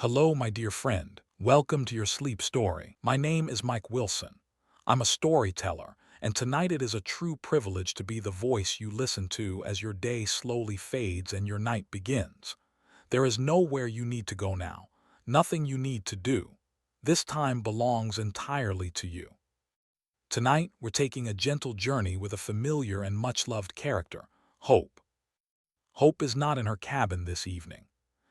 Hello, my dear friend. Welcome to your sleep story. My name is Mike Wilson. I'm a storyteller, and tonight it is a true privilege to be the voice you listen to as your day slowly fades and your night begins. There is nowhere you need to go now, nothing you need to do. This time belongs entirely to you. Tonight, we're taking a gentle journey with a familiar and much-loved character, Hope. Hope is not in her cabin this evening.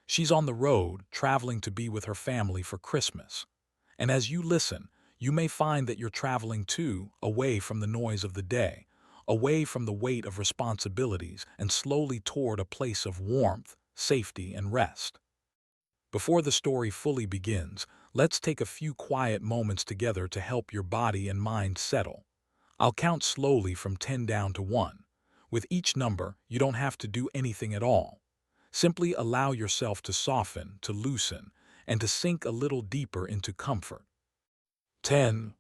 She's on the road, traveling to be with her family for Christmas. And as you listen, you may find that you're traveling too, away from the noise of the day, away from the weight of responsibilities, and slowly toward a place of warmth, safety, and rest. Before the story fully begins, let's take a few quiet moments together to help your body and mind settle. I'll count slowly from 10 down to 1. With each number, you don't have to do anything at all. Simply allow yourself to soften, to loosen, and to sink a little deeper into comfort. 10.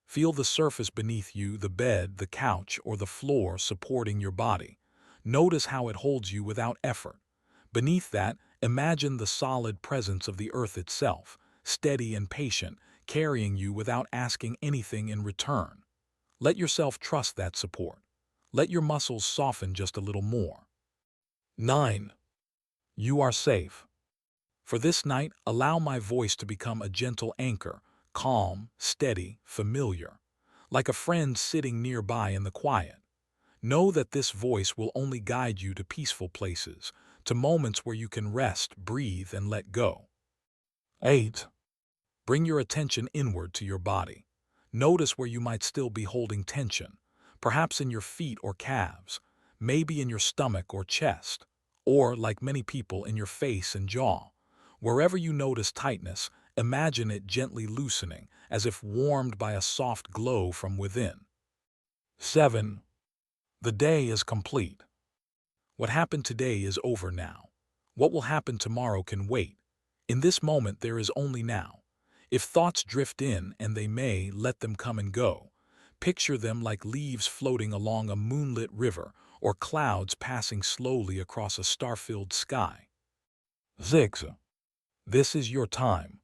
Feel the surface beneath you, the bed, the couch, or the floor supporting your body. Notice how it holds you without effort. Beneath that, imagine the solid presence of the earth itself, steady and patient, carrying you without asking anything in return. Let yourself trust that support. Let your muscles soften just a little more. 9. You are safe. For this night, allow my voice to become a gentle anchor, calm, steady, familiar, like a friend sitting nearby in the quiet. Know that this voice will only guide you to peaceful places, to moments where you can rest, breathe, and let go. 8. Bring your attention inward to your body. Notice where you might still be holding tension, perhaps in your feet or calves, maybe in your stomach or chest, or, like many people, in your face and jaw. Wherever you notice tightness, imagine it gently loosening, as if warmed by a soft glow from within. 7. The day is complete. What happened today is over now. What will happen tomorrow can wait. In this moment there is only now. If thoughts drift in, and they may, let them come and go. Picture them like leaves floating along a moonlit river or clouds passing slowly across a star-filled sky. 6. This is your time.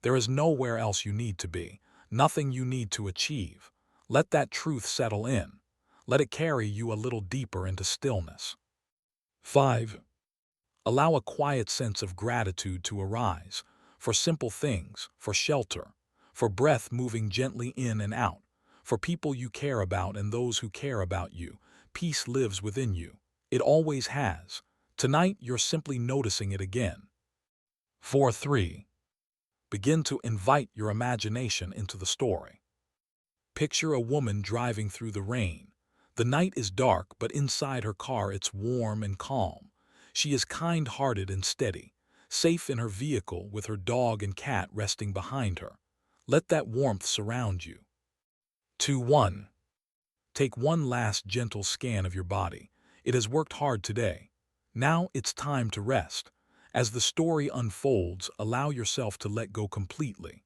There is nowhere else you need to be, nothing you need to achieve. Let that truth settle in. Let it carry you a little deeper into stillness. 5. Allow a quiet sense of gratitude to arise, for simple things, for shelter, for breath moving gently in and out, for people you care about and those who care about you. Peace lives within you. It always has. Tonight you're simply noticing it again. 4. Begin to invite your imagination into the story. Picture a woman driving through the rain. The night is dark, but inside her car it's warm and calm. She is kind-hearted and steady, safe in her vehicle with her dog and cat resting behind her. Let that warmth surround you. 2. Take one last gentle scan of your body. It has worked hard today. Now it's time to rest. As the story unfolds, allow yourself to let go completely.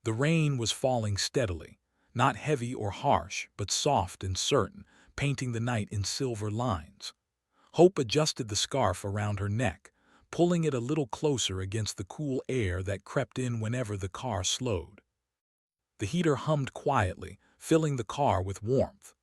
The rain was falling steadily, not heavy or harsh, but soft and certain, painting the night in silver lines. Hope adjusted the scarf around her neck, pulling it a little closer against the cool air that crept in whenever the car slowed. The heater hummed quietly, filling the car with warmth.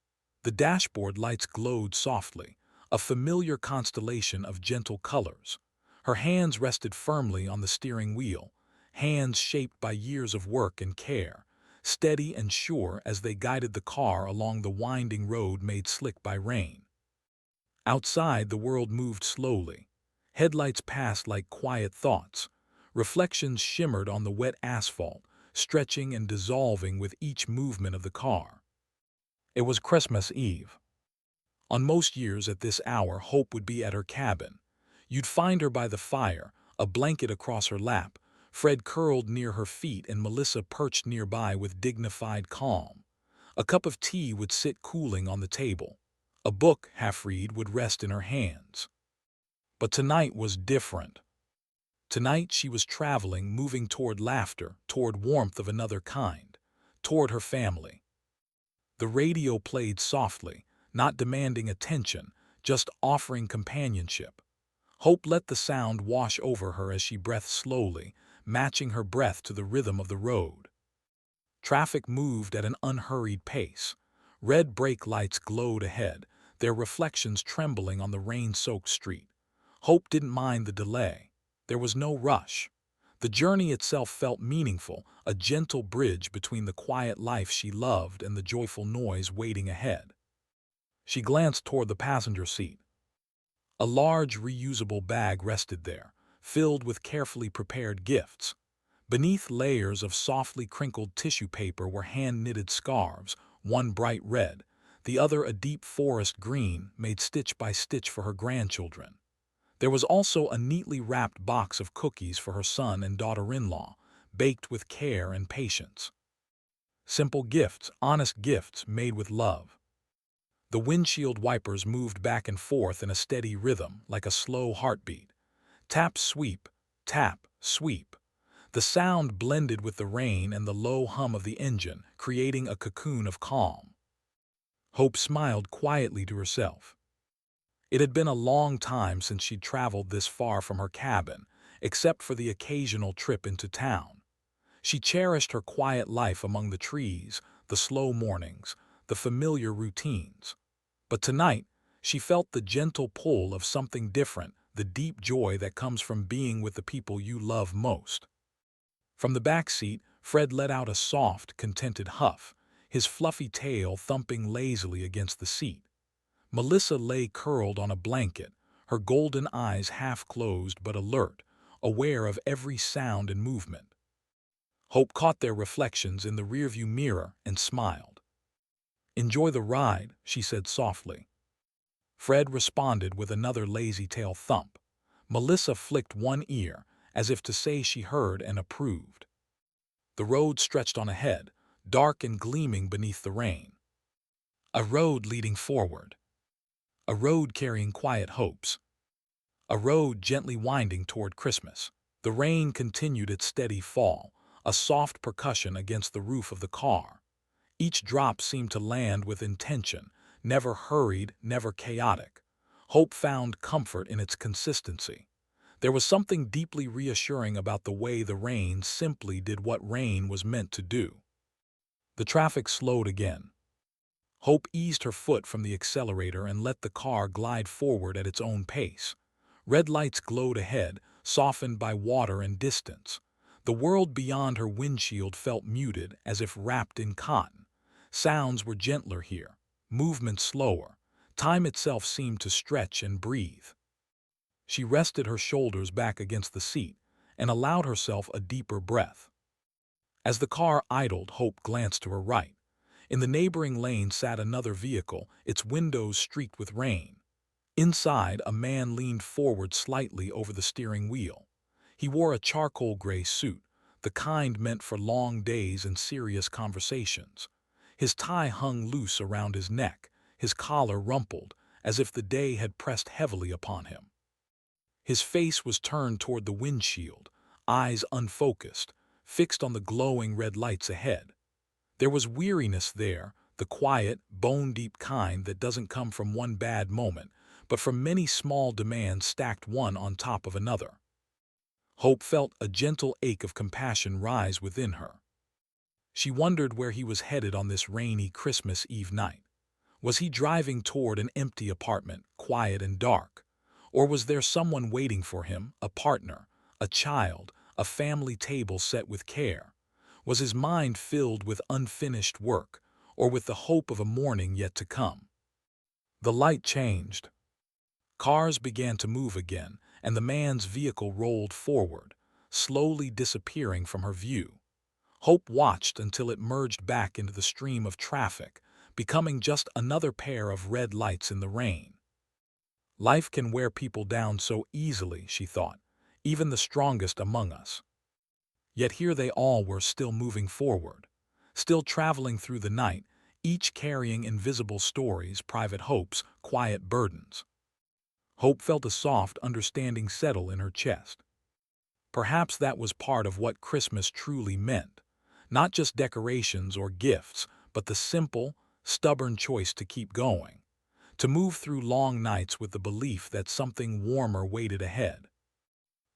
The dashboard lights glowed softly, a familiar constellation of gentle colors. Her hands rested firmly on the steering wheel, hands shaped by years of work and care, steady and sure as they guided the car along the winding road made slick by rain. Outside, the world moved slowly. Headlights passed like quiet thoughts. Reflections shimmered on the wet asphalt, stretching and dissolving with each movement of the car. It was Christmas Eve. On most years at this hour, Hope would be at her cabin. You'd find her by the fire, a blanket across her lap, Fred curled near her feet and Melissa perched nearby with dignified calm. A cup of tea would sit cooling on the table. A book, half-read, would rest in her hands. But tonight was different. Tonight she was traveling, moving toward laughter, toward warmth of another kind, toward her family. The radio played softly, not demanding attention, just offering companionship. Hope let the sound wash over her as she breathed slowly, matching her breath to the rhythm of the road. Traffic moved at an unhurried pace. Red brake lights glowed ahead, their reflections trembling on the rain-soaked street. Hope didn't mind the delay. There was no rush. The journey itself felt meaningful, a gentle bridge between the quiet life she loved and the joyful noise waiting ahead. She glanced toward the passenger seat. A large, reusable bag rested there, filled with carefully prepared gifts. Beneath layers of softly crinkled tissue paper were hand-knitted scarves, one bright red, the other a deep forest green made stitch by stitch for her grandchildren. There was also a neatly wrapped box of cookies for her son and daughter-in-law, baked with care and patience. Simple gifts, honest gifts made with love. The windshield wipers moved back and forth in a steady rhythm, like a slow heartbeat. Tap, sweep, tap, sweep. The sound blended with the rain and the low hum of the engine, creating a cocoon of calm. Hope smiled quietly to herself. It had been a long time since she'd traveled this far from her cabin, except for the occasional trip into town. She cherished her quiet life among the trees, the slow mornings, the familiar routines. But tonight, she felt the gentle pull of something different, the deep joy that comes from being with the people you love most. From the back seat, Fred let out a soft, contented huff, his fluffy tail thumping lazily against the seat. Melissa lay curled on a blanket, her golden eyes half closed but alert, aware of every sound and movement. Hope caught their reflections in the rearview mirror and smiled. "Enjoy the ride," she said softly. Fred responded with another lazy tail thump. Melissa flicked one ear, as if to say she heard and approved. The road stretched on ahead, dark and gleaming beneath the rain. A road leading forward. A road carrying quiet hopes. A road gently winding toward Christmas. The rain continued its steady fall, a soft percussion against the roof of the car. Each drop seemed to land with intention, never hurried, never chaotic. Hope found comfort in its consistency. There was something deeply reassuring about the way the rain simply did what rain was meant to do. The traffic slowed again. Hope eased her foot from the accelerator and let the car glide forward at its own pace. Red lights glowed ahead, softened by water and distance. The world beyond her windshield felt muted, as if wrapped in cotton. Sounds were gentler here, movement slower. Time itself seemed to stretch and breathe. She rested her shoulders back against the seat and allowed herself a deeper breath. As the car idled, Hope glanced to her right. In the neighboring lane sat another vehicle, its windows streaked with rain. Inside, a man leaned forward slightly over the steering wheel. He wore a charcoal gray suit, the kind meant for long days and serious conversations. His tie hung loose around his neck, his collar rumpled, as if the day had pressed heavily upon him. His face was turned toward the windshield, eyes unfocused, fixed on the glowing red lights ahead. There was weariness there, the quiet, bone-deep kind that doesn't come from one bad moment, but from many small demands stacked one on top of another. Hope felt a gentle ache of compassion rise within her. She wondered where he was headed on this rainy Christmas Eve night. Was he driving toward an empty apartment, quiet and dark? Or was there someone waiting for him, a partner, a child, a family table set with care? Was his mind filled with unfinished work, or with the hope of a morning yet to come? The light changed. Cars began to move again, and the man's vehicle rolled forward, slowly disappearing from her view. Hope watched until it merged back into the stream of traffic, becoming just another pair of red lights in the rain. Life can wear people down so easily, she thought, even the strongest among us. Yet here they all were, still moving forward, still traveling through the night, each carrying invisible stories, private hopes, quiet burdens. Hope felt a soft understanding settle in her chest. Perhaps that was part of what Christmas truly meant, not just decorations or gifts, but the simple, stubborn choice to keep going, to move through long nights with the belief that something warmer waited ahead.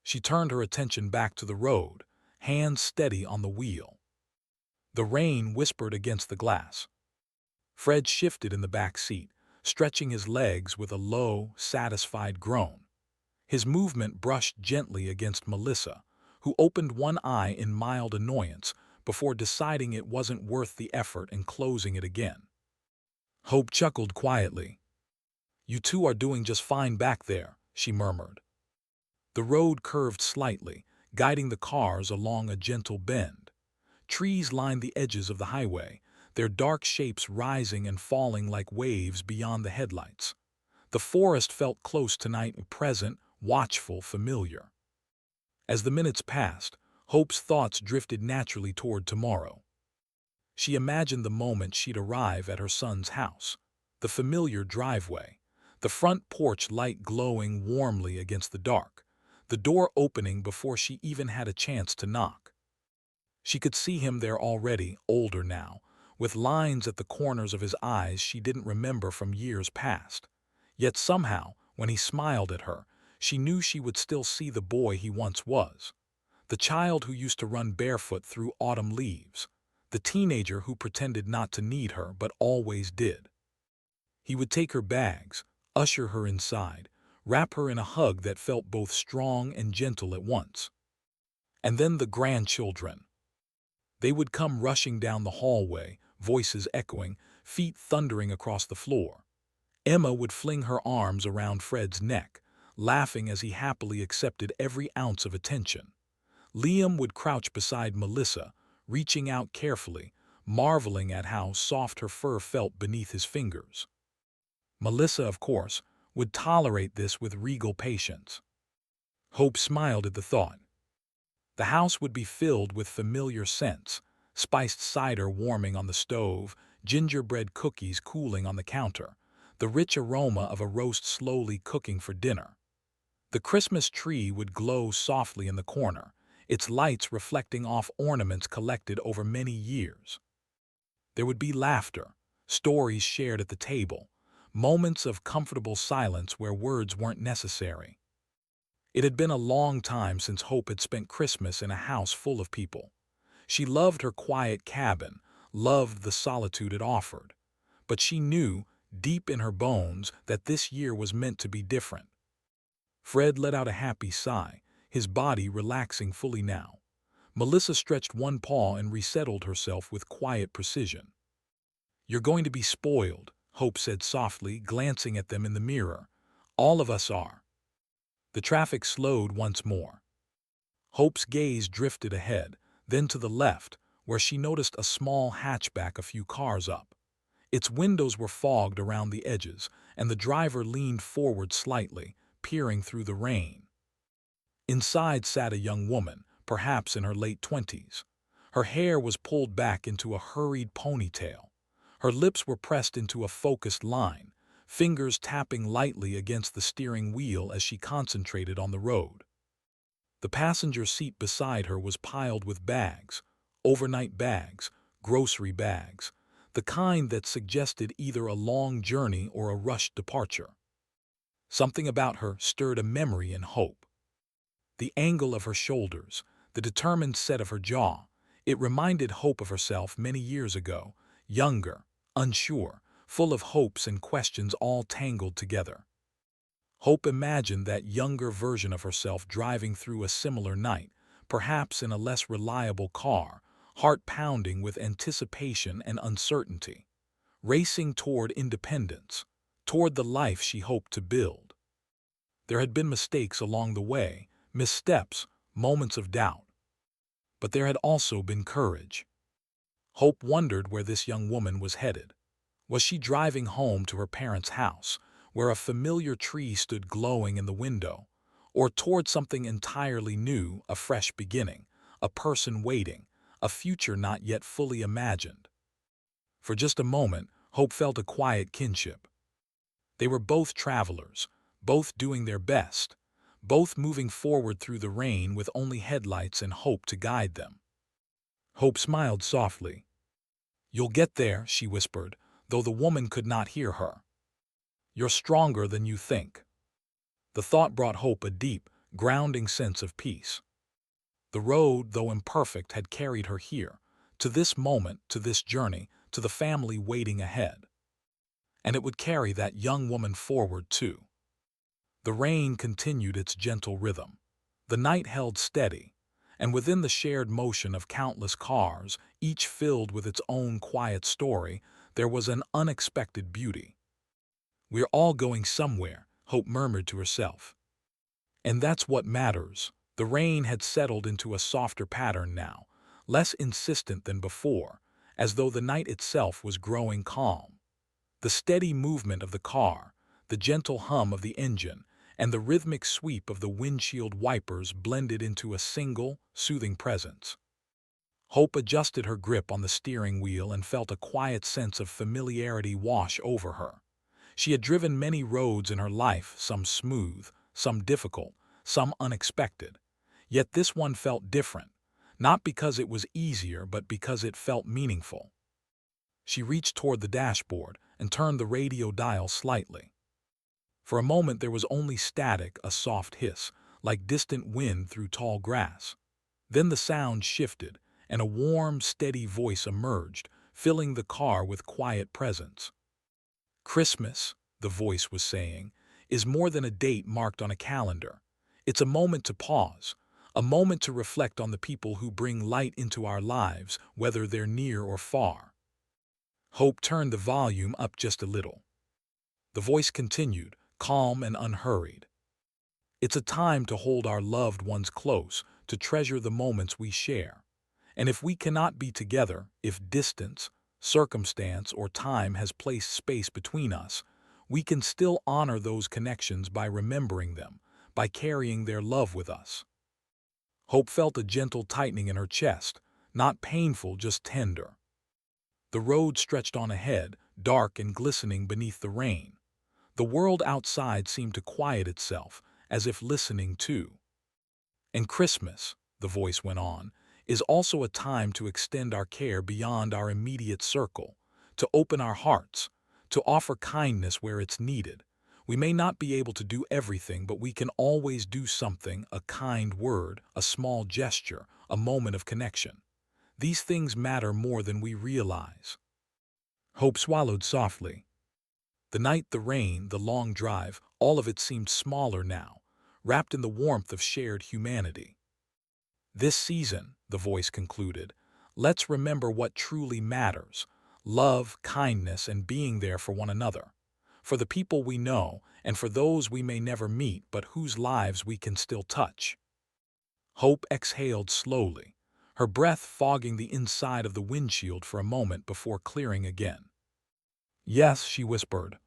She turned her attention back to the road, hands steady on the wheel. The rain whispered against the glass. Fred shifted in the back seat, stretching his legs with a low, satisfied groan. His movement brushed gently against Melissa, who opened one eye in mild annoyance before deciding it wasn't worth the effort and closing it again. Hope chuckled quietly. "You two are doing just fine back there," she murmured. The road curved slightly, guiding the cars along a gentle bend. Trees lined the edges of the highway, their dark shapes rising and falling like waves beyond the headlights. The forest felt close tonight, present, watchful, familiar. As the minutes passed, Hope's thoughts drifted naturally toward tomorrow. She imagined the moment she'd arrive at her son's house, the familiar driveway, the front porch light glowing warmly against the dark, the door opening before she even had a chance to knock. She could see him there already, older now, with lines at the corners of his eyes she didn't remember from years past. Yet somehow, when he smiled at her, she knew she would still see the boy he once was. The child who used to run barefoot through autumn leaves. The teenager who pretended not to need her but always did. He would take her bags, usher her inside, wrap her in a hug that felt both strong and gentle at once. And then the grandchildren. They would come rushing down the hallway, voices echoing, feet thundering across the floor. Emma would fling her arms around Fred's neck, laughing as he happily accepted every ounce of attention. Liam would crouch beside Melissa, reaching out carefully, marveling at how soft her fur felt beneath his fingers. Melissa, of course, would tolerate this with regal patience. Hope smiled at the thought. The house would be filled with familiar scents, spiced cider warming on the stove, gingerbread cookies cooling on the counter, the rich aroma of a roast slowly cooking for dinner. The Christmas tree would glow softly in the corner, its lights reflecting off ornaments collected over many years. There would be laughter, stories shared at the table, moments of comfortable silence where words weren't necessary. It had been a long time since Hope had spent Christmas in a house full of people. She loved her quiet cabin, loved the solitude it offered. But she knew, deep in her bones, that this year was meant to be different. Fred let out a happy sigh, his body relaxing fully now. Melissa stretched one paw and resettled herself with quiet precision. "You're going to be spoiled," Hope said softly, glancing at them in the mirror. "All of us are." The traffic slowed once more. Hope's gaze drifted ahead, then to the left, where she noticed a small hatchback a few cars up. Its windows were fogged around the edges, and the driver leaned forward slightly, peering through the rain. Inside sat a young woman, perhaps in her late 20s. Her hair was pulled back into a hurried ponytail. Her lips were pressed into a focused line, fingers tapping lightly against the steering wheel as she concentrated on the road. The passenger seat beside her was piled with bags, overnight bags, grocery bags, the kind that suggested either a long journey or a rushed departure. Something about her stirred a memory in Hope. The angle of her shoulders, the determined set of her jaw, it reminded Hope of herself many years ago, younger, unsure, full of hopes and questions all tangled together. Hope imagined that younger version of herself driving through a similar night, perhaps in a less reliable car, heart pounding with anticipation and uncertainty, racing toward independence, toward the life she hoped to build. There had been mistakes along the way, missteps, moments of doubt. But there had also been courage. Hope wondered where this young woman was headed. Was she driving home to her parents' house, where a familiar tree stood glowing in the window, or toward something entirely new, a fresh beginning, a person waiting, a future not yet fully imagined? For just a moment, Hope felt a quiet kinship. They were both travelers, both doing their best, both moving forward through the rain with only headlights and hope to guide them. Hope smiled softly. "You'll get there," she whispered, though the woman could not hear her. You're stronger than you think. The thought brought Hope a deep, grounding sense of peace. The road, though imperfect, had carried her here, to this moment, to this journey, to the family waiting ahead. And it would carry that young woman forward, too. The rain continued its gentle rhythm. The night held steady, and within the shared motion of countless cars, each filled with its own quiet story, there was an unexpected beauty. "We're all going somewhere," Hope murmured to herself. "And that's what matters." The rain had settled into a softer pattern now, less insistent than before, as though the night itself was growing calm. The steady movement of the car, the gentle hum of the engine, and the rhythmic sweep of the windshield wipers blended into a single, soothing presence. Hope adjusted her grip on the steering wheel and felt a quiet sense of familiarity wash over her. She had driven many roads in her life, some smooth, some difficult, some unexpected. Yet this one felt different, not because it was easier, but because it felt meaningful. She reached toward the dashboard and turned the radio dial slightly. For a moment there was only static, a soft hiss, like distant wind through tall grass. Then the sound shifted, and a warm, steady voice emerged, filling the car with quiet presence. "Christmas," the voice was saying, "is more than a date marked on a calendar. It's a moment to pause, a moment to reflect on the people who bring light into our lives, whether they're near or far." Hope turned the volume up just a little. The voice continued, calm and unhurried. "It's a time to hold our loved ones close, to treasure the moments we share. And if we cannot be together, if distance, circumstance, or time has placed space between us, we can still honor those connections by remembering them, by carrying their love with us." Hope felt a gentle tightening in her chest, not painful, just tender. The road stretched on ahead, dark and glistening beneath the rain. The world outside seemed to quiet itself, as if listening too. "And Christmas," the voice went on, "is also a time to extend our care beyond our immediate circle, to open our hearts, to offer kindness where it's needed. We may not be able to do everything, but we can always do something, a kind word, a small gesture, a moment of connection. These things matter more than we realize." Hope swallowed softly. The night, the rain, the long drive, all of it seemed smaller now, wrapped in the warmth of shared humanity. "This season," the voice concluded, "let's remember what truly matters: love, kindness, and being there for one another. For the people we know, and for those we may never meet but whose lives we can still touch." Hope exhaled slowly, her breath fogging the inside of the windshield for a moment before clearing again. "Yes," she whispered.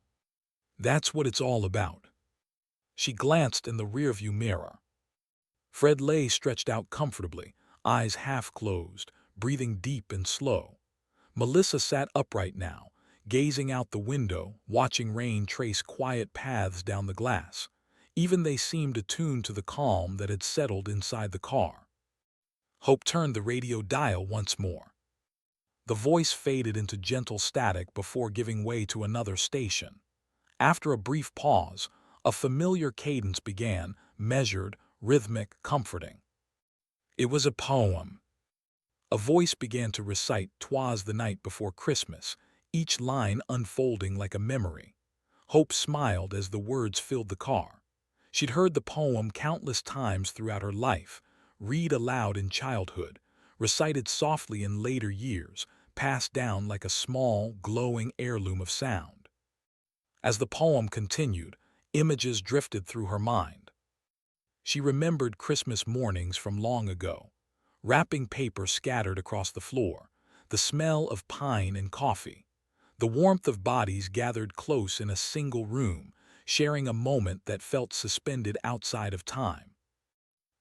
"That's what it's all about." She glanced in the rearview mirror. Fred lay stretched out comfortably, eyes half closed, breathing deep and slow. Melissa sat upright now, gazing out the window, watching rain trace quiet paths down the glass. Even they seemed attuned to the calm that had settled inside the car. Hope turned the radio dial once more. The voice faded into gentle static before giving way to another station. After a brief pause, a familiar cadence began, measured, rhythmic, comforting. It was a poem. A voice began to recite "'Twas the Night Before Christmas," each line unfolding like a memory. Hope smiled as the words filled the car. She'd heard the poem countless times throughout her life, read aloud in childhood, recited softly in later years, passed down like a small, glowing heirloom of sound. As the poem continued, images drifted through her mind. She remembered Christmas mornings from long ago, wrapping paper scattered across the floor, the smell of pine and coffee, the warmth of bodies gathered close in a single room, sharing a moment that felt suspended outside of time.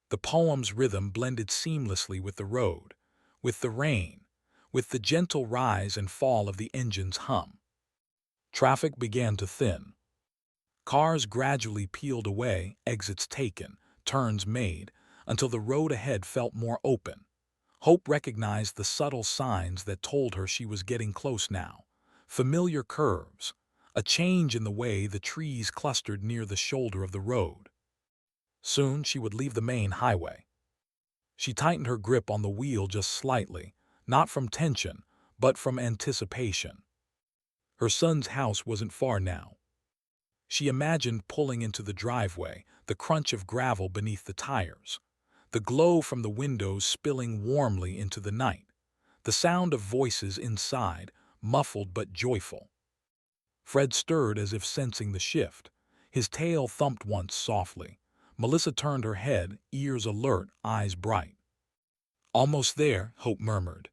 The poem's rhythm blended seamlessly with the road, with the rain, with the gentle rise and fall of the engine's hum. Traffic began to thin. Cars gradually peeled away, exits taken, turns made, until the road ahead felt more open. Hope recognized the subtle signs that told her she was getting close now. Familiar curves, a change in the way the trees clustered near the shoulder of the road. Soon she would leave the main highway. She tightened her grip on the wheel just slightly, not from tension, but from anticipation. Her son's house wasn't far now. She imagined pulling into the driveway, the crunch of gravel beneath the tires, the glow from the windows spilling warmly into the night, the sound of voices inside, muffled but joyful. Fred stirred as if sensing the shift. His tail thumped once softly. Melissa turned her head, ears alert, eyes bright. "Almost there," Hope murmured.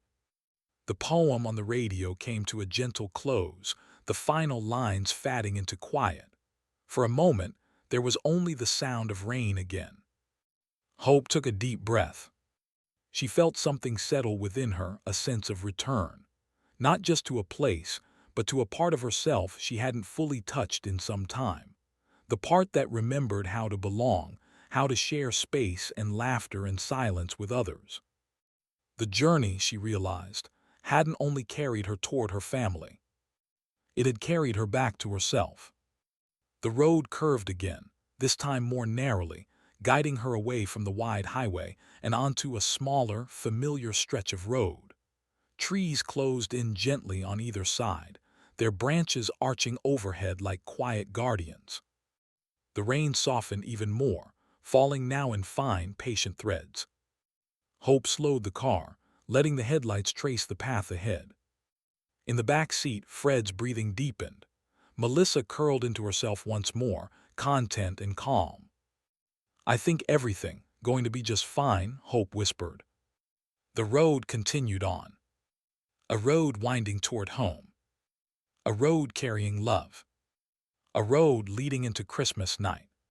The poem on the radio came to a gentle close, the final lines fading into quiet. For a moment, there was only the sound of rain again. Hope took a deep breath. She felt something settle within her, a sense of return. Not just to a place, but to a part of herself she hadn't fully touched in some time. The part that remembered how to belong, how to share space and laughter and silence with others. The journey, she realized, hadn't only carried her toward her family. It had carried her back to herself. The road curved again, this time more narrowly, guiding her away from the wide highway and onto a smaller, familiar stretch of road. Trees closed in gently on either side, their branches arching overhead like quiet guardians. The rain softened even more, falling now in fine, patient threads. Hope slowed the car, letting the headlights trace the path ahead. In the back seat, Fred's breathing deepened. Melissa curled into herself once more, content and calm. "I think everything going to be just fine," Hope whispered. The road continued on. A road winding toward home. A road carrying love. A road leading into Christmas night.